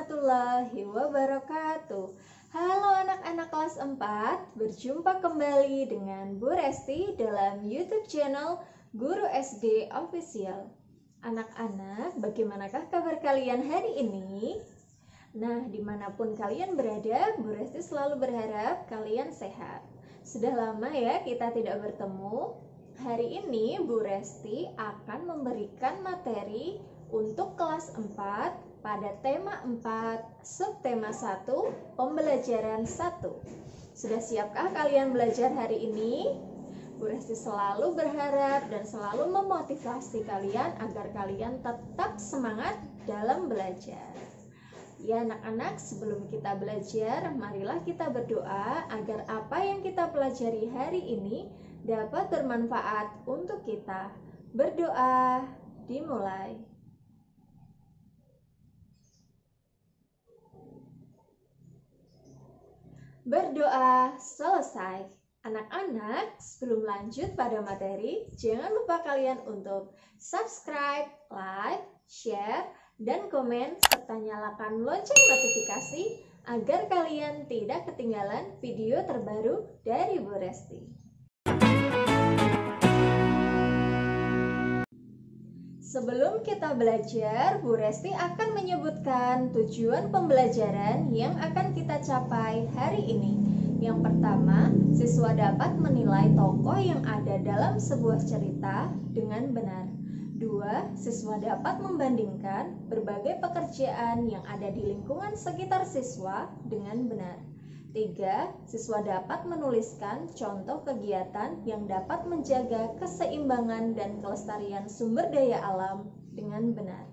warahmatullahi wabarakatuh. Halo anak-anak kelas 4, berjumpa kembali dengan Bu Resti dalam YouTube channel Guru SD Official. Anak-anak, bagaimanakah kabar kalian hari ini? Nah, dimanapun kalian berada, Bu Resti selalu berharap kalian sehat. Sudah lama ya kita tidak bertemu. Hari ini Bu Resti akan memberikan materi untuk kelas 4 pada tema 4, subtema 1, pembelajaran 1. Sudah siapkah kalian belajar hari ini? Bu Resti selalu berharap dan selalu memotivasi kalian agar kalian tetap semangat dalam belajar. Ya anak-anak, sebelum kita belajar, marilah kita berdoa agar apa yang kita pelajari hari ini dapat bermanfaat untuk kita. Berdoa dimulai. Berdoa selesai. Anak-anak, sebelum lanjut pada materi, jangan lupa kalian untuk subscribe, like, share, dan komen, serta nyalakan lonceng notifikasi agar kalian tidak ketinggalan video terbaru dari Bu Resti. Sebelum kita belajar, Bu Resti akan menyebutkan tujuan pembelajaran yang akan kita capai hari ini. Yang pertama, siswa dapat menilai tokoh yang ada dalam sebuah cerita dengan benar. 2. Siswa dapat membandingkan berbagai pekerjaan yang ada di lingkungan sekitar siswa dengan benar. 3. Siswa dapat menuliskan contoh kegiatan yang dapat menjaga keseimbangan dan kelestarian sumber daya alam dengan benar.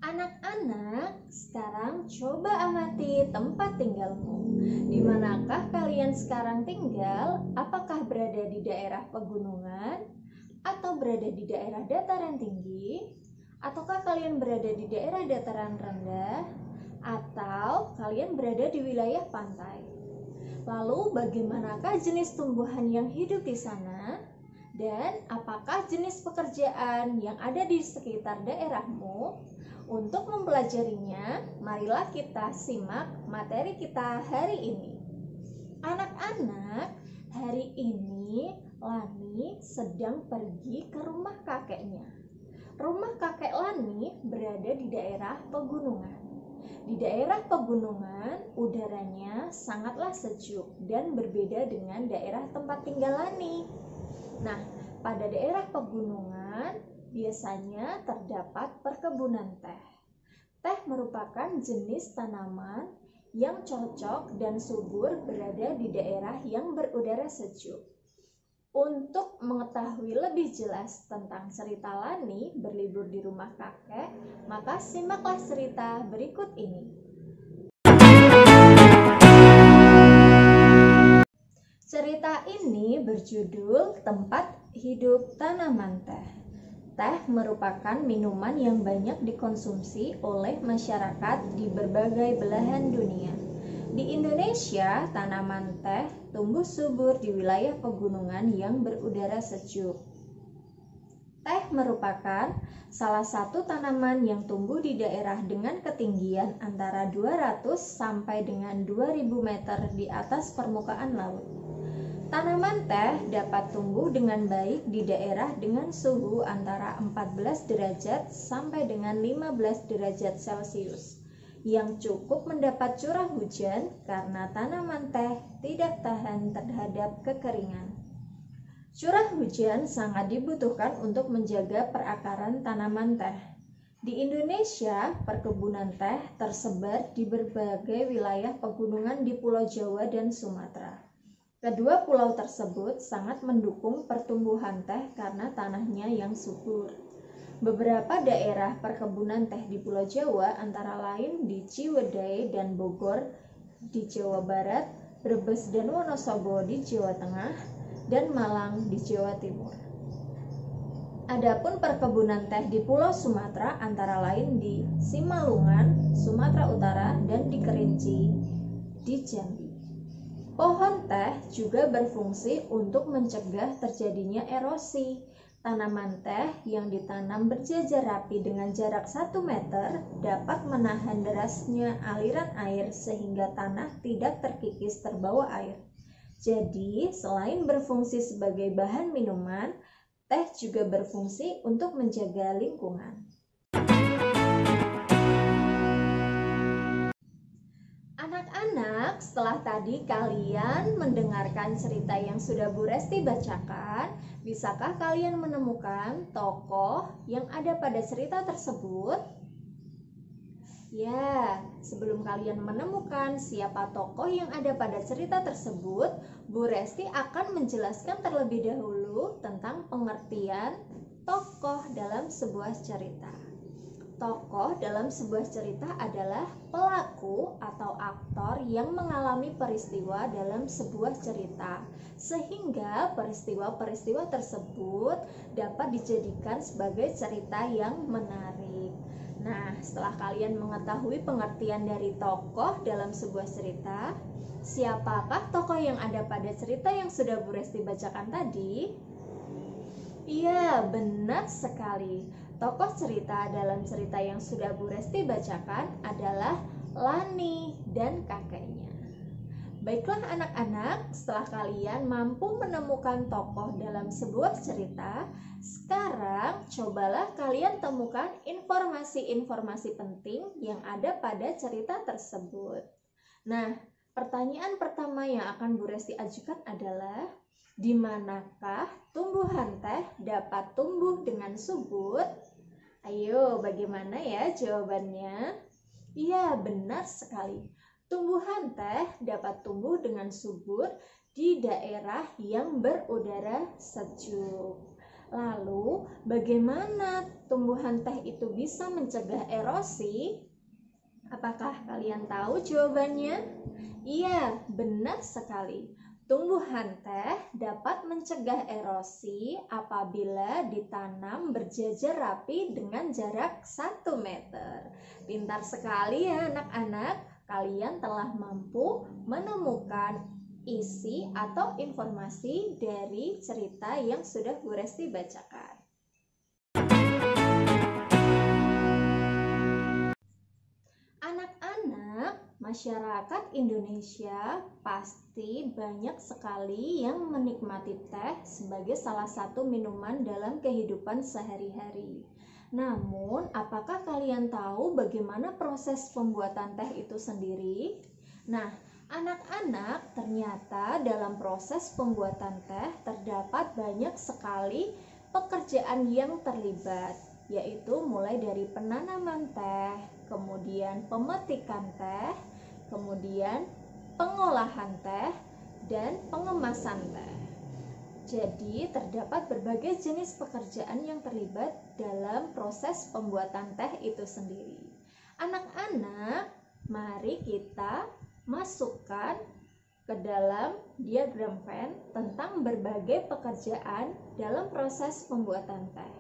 Anak-anak, sekarang coba amati tempat tinggalmu. Di manakah kalian sekarang tinggal? Apakah berada di daerah pegunungan atau berada di daerah dataran tinggi? Ataukah kalian berada di daerah dataran rendah? Atau kalian berada di wilayah pantai? Lalu bagaimanakah jenis tumbuhan yang hidup di sana? Dan apakah jenis pekerjaan yang ada di sekitar daerahmu? Untuk mempelajarinya, marilah kita simak materi kita hari ini. Anak-anak, hari ini Lani sedang pergi ke rumah kakeknya. Rumah kakek Lani berada di daerah pegunungan. Di daerah pegunungan, udaranya sangatlah sejuk dan berbeda dengan daerah tempat tinggal Lani. Nah, pada daerah pegunungan biasanya terdapat perkebunan teh. Teh merupakan jenis tanaman yang cocok dan subur berada di daerah yang berudara sejuk. Untuk mengetahui lebih jelas tentang cerita Lani berlibur di rumah kakek, maka simaklah cerita berikut ini. Cerita ini berjudul Tempat Hidup Tanaman Teh. Teh merupakan minuman yang banyak dikonsumsi oleh masyarakat di berbagai belahan dunia. Di Indonesia, tanaman teh tumbuh subur di wilayah pegunungan yang berudara sejuk. Teh merupakan salah satu tanaman yang tumbuh di daerah dengan ketinggian antara 200 sampai dengan 2000 meter di atas permukaan laut. Tanaman teh dapat tumbuh dengan baik di daerah dengan suhu antara 14 derajat sampai dengan 15 derajat Celcius yang cukup mendapat curah hujan karena tanaman teh tidak tahan terhadap kekeringan. Curah hujan sangat dibutuhkan untuk menjaga perakaran tanaman teh. Di Indonesia, perkebunan teh tersebar di berbagai wilayah pegunungan di Pulau Jawa dan Sumatera. Kedua pulau tersebut sangat mendukung pertumbuhan teh karena tanahnya yang subur. Beberapa daerah perkebunan teh di Pulau Jawa antara lain di Ciwidey dan Bogor di Jawa Barat, Brebes dan Wonosobo di Jawa Tengah, dan Malang di Jawa Timur. Adapun perkebunan teh di Pulau Sumatera antara lain di Simalungun, Sumatera Utara, dan di Kerinci di Jambi. Pohon teh juga berfungsi untuk mencegah terjadinya erosi Tanaman teh yang ditanam berjajar rapi dengan jarak 1 meter dapat menahan derasnya aliran air sehingga tanah tidak terkikis terbawa air. Jadi, selain berfungsi sebagai bahan minuman, teh juga berfungsi untuk menjaga lingkungan. Anak-anak, setelah tadi kalian mendengarkan cerita yang sudah Bu Resti bacakan, bisakah kalian menemukan tokoh yang ada pada cerita tersebut? Ya, sebelum kalian menemukan siapa tokoh yang ada pada cerita tersebut, Bu Resti akan menjelaskan terlebih dahulu tentang pengertian tokoh dalam sebuah cerita. Tokoh dalam sebuah cerita adalah pelaku atau aktor yang mengalami peristiwa dalam sebuah cerita, sehingga peristiwa-peristiwa tersebut dapat dijadikan sebagai cerita yang menarik. Nah, setelah kalian mengetahui pengertian dari tokoh dalam sebuah cerita, siapakah tokoh yang ada pada cerita yang sudah Bu Resti bacakan tadi? Iya, benar sekali. Tokoh cerita dalam cerita yang sudah Bu Resti bacakan adalah Lani dan kakeknya. Baiklah anak-anak, setelah kalian mampu menemukan tokoh dalam sebuah cerita, sekarang cobalah kalian temukan informasi-informasi penting yang ada pada cerita tersebut. Nah, pertanyaan pertama yang akan Bu Resti ajukan adalah, di manakah tumbuhan teh dapat tumbuh dengan subur? Ayo, bagaimana ya jawabannya? Iya, benar sekali. Tumbuhan teh dapat tumbuh dengan subur di daerah yang berudara sejuk. Lalu, bagaimana tumbuhan teh itu bisa mencegah erosi? Apakah kalian tahu jawabannya? Iya, benar sekali. Tumbuhan teh dapat mencegah erosi apabila ditanam berjajar rapi dengan jarak 1 meter. Pintar sekali ya anak-anak, kalian telah mampu menemukan isi atau informasi dari cerita yang sudah Bu Resti bacakan. Anak-anak, masyarakat Indonesia pasti banyak sekali yang menikmati teh sebagai salah satu minuman dalam kehidupan sehari-hari. Namun, apakah kalian tahu bagaimana proses pembuatan teh itu sendiri? Nah, anak-anak, ternyata dalam proses pembuatan teh terdapat banyak sekali pekerjaan yang terlibat, yaitu mulai dari penanaman teh, kemudian pemetikan teh, kemudian pengolahan teh, dan pengemasan teh. Jadi terdapat berbagai jenis pekerjaan yang terlibat dalam proses pembuatan teh itu sendiri. Anak-anak, mari kita masukkan ke dalam diagram Venn tentang berbagai pekerjaan dalam proses pembuatan teh.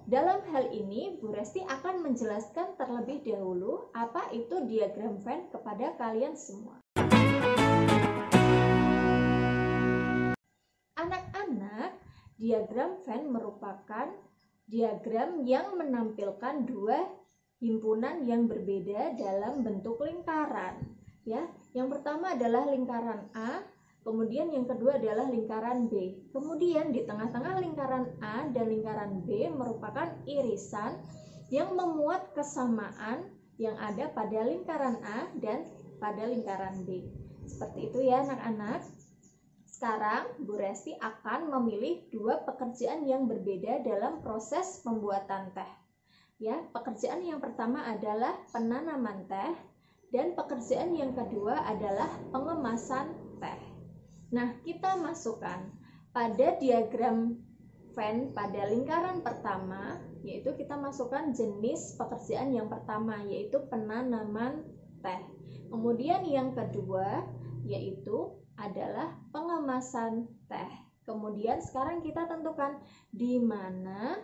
Dalam hal ini, Bu Resti akan menjelaskan terlebih dahulu apa itu diagram Venn kepada kalian semua. Anak-anak, diagram Venn merupakan diagram yang menampilkan dua himpunan yang berbeda dalam bentuk lingkaran. Ya, yang pertama adalah lingkaran A, kemudian yang kedua adalah lingkaran B. Kemudian di tengah-tengah lingkaran A dan lingkaran B merupakan irisan yang memuat kesamaan yang ada pada lingkaran A dan pada lingkaran B. Seperti itu ya anak-anak. Sekarang Bu Resti akan memilih dua pekerjaan yang berbeda dalam proses pembuatan teh. Ya, pekerjaan yang pertama adalah penanaman teh dan pekerjaan yang kedua adalah pengemasan teh. Nah, kita masukkan pada diagram Venn pada lingkaran pertama, yaitu kita masukkan jenis pekerjaan yang pertama, yaitu penanaman teh. Kemudian yang kedua, yaitu adalah pengemasan teh. Kemudian sekarang kita tentukan di mana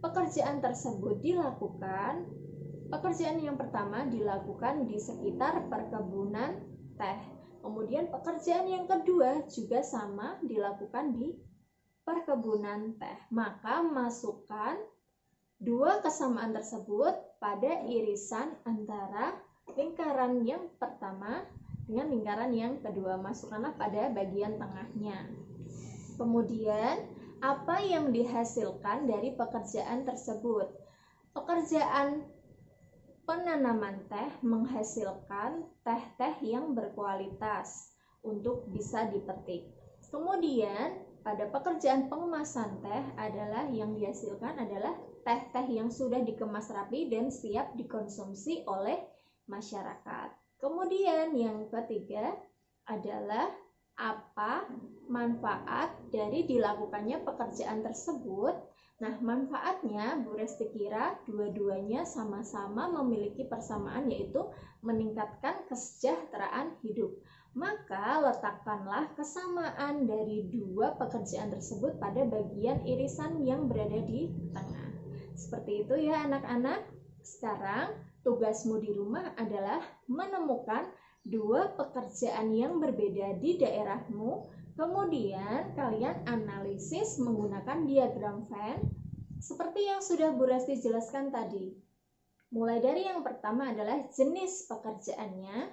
pekerjaan tersebut dilakukan. Pekerjaan yang pertama dilakukan di sekitar perkebunan teh. Kemudian pekerjaan yang kedua juga sama dilakukan di perkebunan teh. Maka masukkan dua kesamaan tersebut pada irisan antara lingkaran yang pertama dengan lingkaran yang kedua. Masukkanlah pada bagian tengahnya. Kemudian, apa yang dihasilkan dari pekerjaan tersebut? Pekerjaan penanaman teh menghasilkan teh-teh yang berkualitas untuk bisa dipetik. Kemudian, pada pekerjaan pengemasan teh adalah yang dihasilkan adalah teh-teh yang sudah dikemas rapi dan siap dikonsumsi oleh masyarakat. Kemudian yang ketiga adalah apa manfaat dari dilakukannya pekerjaan tersebut. Nah, manfaatnya Bu Resti kira dua-duanya sama-sama memiliki persamaan, yaitu meningkatkan kesejahteraan hidup. Maka letakkanlah kesamaan dari dua pekerjaan tersebut pada bagian irisan yang berada di tengah. Seperti itu ya anak-anak. Sekarang tugasmu di rumah adalah menemukan dua pekerjaan yang berbeda di daerahmu. Kemudian kalian analisis menggunakan diagram Venn seperti yang sudah Bu Resti jelaskan tadi. Mulai dari yang pertama adalah jenis pekerjaannya,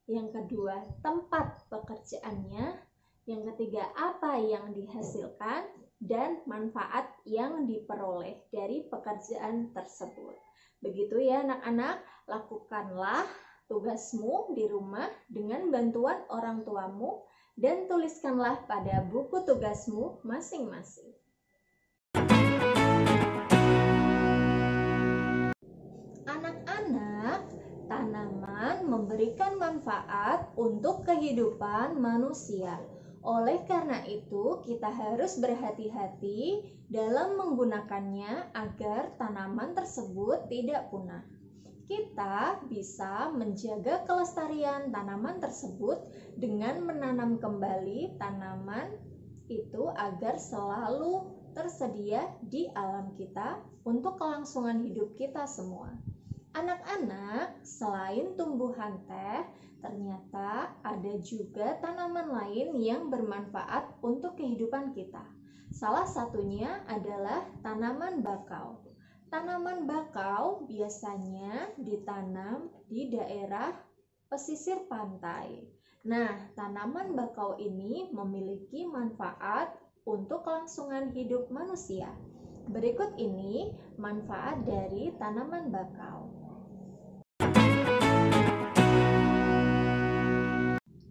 yang kedua tempat pekerjaannya, yang ketiga apa yang dihasilkan, dan manfaat yang diperoleh dari pekerjaan tersebut. Begitu ya anak-anak, lakukanlah tugasmu di rumah dengan bantuan orang tuamu dan tuliskanlah pada buku tugasmu masing-masing. Anak-anak, tanaman memberikan manfaat untuk kehidupan manusia. Oleh karena itu, kita harus berhati-hati dalam menggunakannya agar tanaman tersebut tidak punah. Kita bisa menjaga kelestarian tanaman tersebut dengan menanam kembali tanaman itu agar selalu tersedia di alam kita untuk kelangsungan hidup kita semua. Anak-anak, selain tumbuhan teh, ternyata ada juga tanaman lain yang bermanfaat untuk kehidupan kita. Salah satunya adalah tanaman bakau. Tanaman bakau biasanya ditanam di daerah pesisir pantai. Nah, tanaman bakau ini memiliki manfaat untuk kelangsungan hidup manusia. Berikut ini manfaat dari tanaman bakau.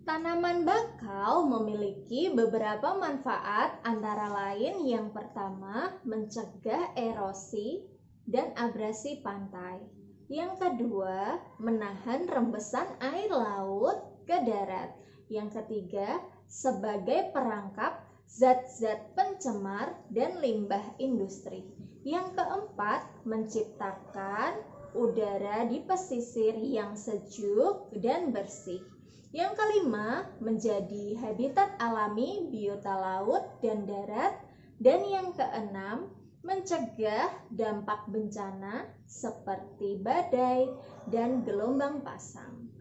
Tanaman bakau memiliki beberapa manfaat, antara lain yang pertama mencegah erosi dan abrasi pantai. Yang kedua, menahan rembesan air laut ke darat. Yang ketiga, sebagai perangkap zat-zat pencemar dan limbah industri. Yang keempat, menciptakan udara di pesisir yang sejuk dan bersih. Yang kelima, menjadi habitat alami biota laut dan darat. Dan yang keenam, mencegah dampak bencana seperti badai dan gelombang pasang.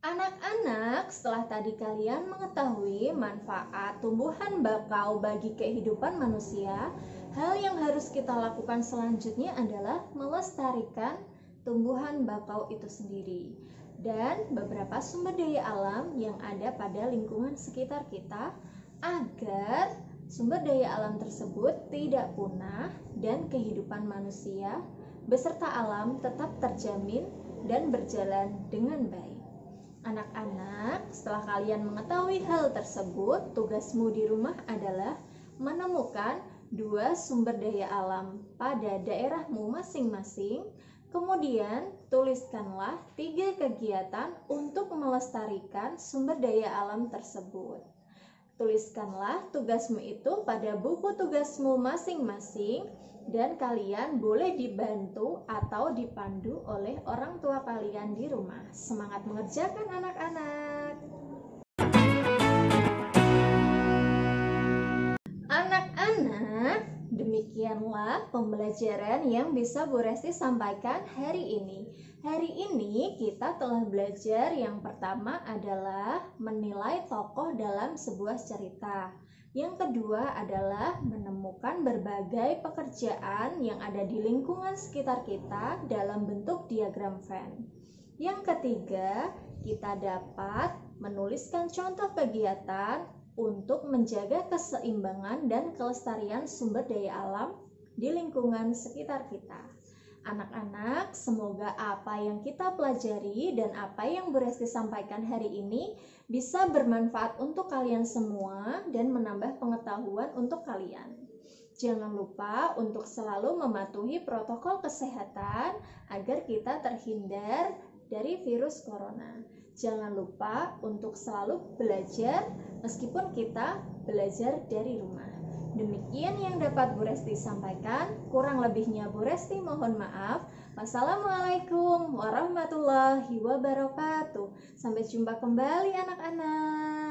Anak-anak, setelah tadi kalian mengetahui manfaat tumbuhan bakau bagi kehidupan manusia, hal yang harus kita lakukan selanjutnya adalah melestarikan tumbuhan bakau itu sendiri dan beberapa sumber daya alam yang ada pada lingkungan sekitar kita agar sumber daya alam tersebut tidak punah dan kehidupan manusia beserta alam tetap terjamin dan berjalan dengan baik. Anak-anak, setelah kalian mengetahui hal tersebut, tugasmu di rumah adalah menemukan dua sumber daya alam pada daerahmu masing-masing. Kemudian, tuliskanlah 3 kegiatan untuk melestarikan sumber daya alam tersebut. Tuliskanlah tugasmu itu pada buku tugasmu masing-masing dan kalian boleh dibantu atau dipandu oleh orang tua kalian di rumah. Semangat mengerjakan anak-anak! Anak-anak, demikian demikianlah pembelajaran yang bisa Bu Resti sampaikan hari ini. Hari ini kita telah belajar yang pertama adalah menilai tokoh dalam sebuah cerita. Yang kedua adalah menemukan berbagai pekerjaan yang ada di lingkungan sekitar kita dalam bentuk diagram Venn. Yang ketiga, kita dapat menuliskan contoh kegiatan untuk menjaga keseimbangan dan kelestarian sumber daya alam di lingkungan sekitar kita. Anak-anak, semoga apa yang kita pelajari dan apa yang Bu Resti sampaikan hari ini bisa bermanfaat untuk kalian semua dan menambah pengetahuan untuk kalian. Jangan lupa untuk selalu mematuhi protokol kesehatan agar kita terhindar dari virus corona. Jangan lupa untuk selalu belajar meskipun kita belajar dari rumah. Demikian yang dapat Bu Resti sampaikan. Kurang lebihnya Bu Resti mohon maaf. Wassalamualaikum warahmatullahi wabarakatuh. Sampai jumpa kembali anak-anak.